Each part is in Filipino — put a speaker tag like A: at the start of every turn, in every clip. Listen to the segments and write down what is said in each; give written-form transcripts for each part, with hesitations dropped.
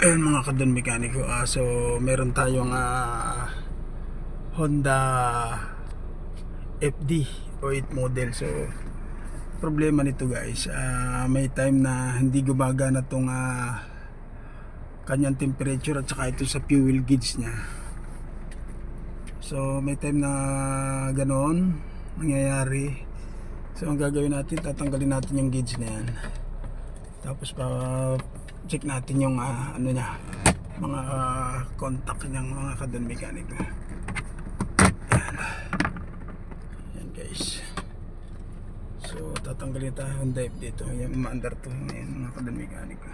A: Ayun mga kadon mekaniko, so meron tayong Honda FD 08 model. So problema nito guys, may time na hindi gumagana tong kanyang temperature at saka ito sa fuel gauge nya. So may time na ganoon nangyayari. So ang gagawin natin, tatanggalin natin yung gauge na yan, tapos pa check natin yung ano niya, mga contact niyang mga kadon mekaniko. Yan. Yan guys. So tatanggalin tayo Honda FD dito, yung maandar to ngayon mga kadon mekaniko.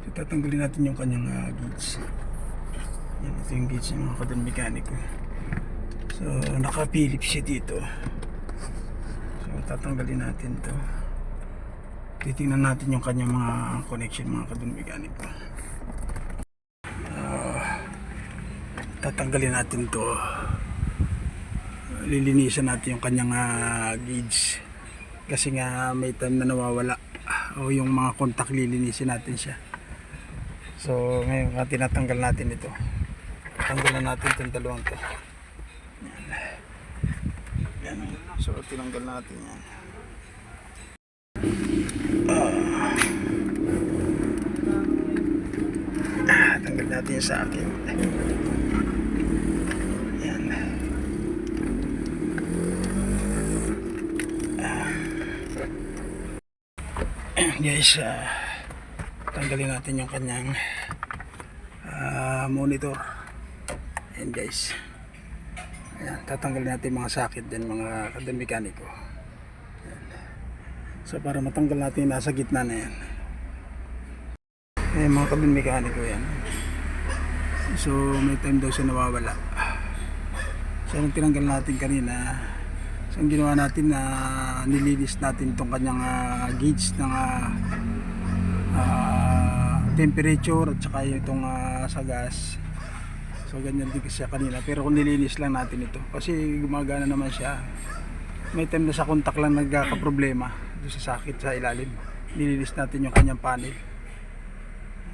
A: So tatanggalin natin yung kanyang gauge. Yan, ito yung gauge ng mga kadon mekaniko. So naka Phillips siya dito. So tatanggalin natin to. Titingnan natin yung kanyang mga connection mga kadon mekaniko. Tatanggalin natin to. Lilinisan natin yung kanyang gauge. Kasi nga may time na nawawala. O yung mga contact, lilinisin natin siya. So ngayon tinatanggal natin ito. Tanggalan natin itong dalawang to. Yan. So tinanggal natin yan. Tanggal natin yung sa akin. Yan. Guys, tanggalin natin yung kanyang monitor. Ayan guys. Ayan, tatanggalin natin mga sakit din mga kadon mekaniko. So para matanggal natin nasa gitna na yan. Ayan mga kadon mekaniko yan. So may time daw siya nawawala. So nung tinanggal natin kanina, so ang ginawa natin na nilinis natin itong kanyang gauge ng temperature at saka itong sa gas. So ganyan din siya kanina, pero kung nilinis lang natin ito kasi gumagana naman siya. May time na sa contact lang nagkakaproblema doon sa sakit sa ilalim. Nilinis natin yung kanyang panel.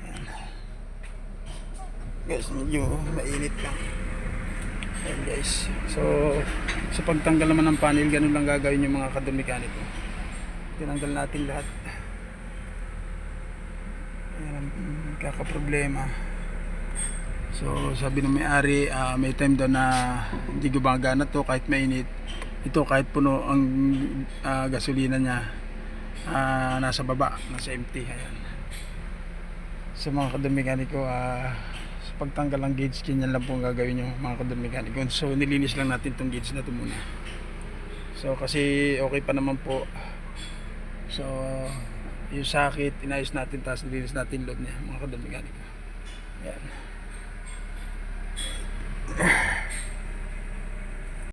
A: Ayan. Guys, medyo mainit lang. Ayan guys. So sa pagtanggal naman ng panel, ganun lang gagawin yung mga kadon mekaniko. Tinanggal natin lahat. Ayan, kakaproblema. So sabi ng may-ari, may time daw na hindi gumagana to kahit mainit. Ito kahit puno ang gasolina niya, nasa baba, nasa empty. Ayan. So mga kadon mekaniko, sa pagtanggal ng gauge, ganyan lang po ang gagawin yung mga kadon mekaniko. So nilinis lang natin itong gauge na ito muna. So kasi okay pa naman po. So yung sakit, inayos natin, tapos nilinis natin loob niya mga kadon mekaniko. Ayan.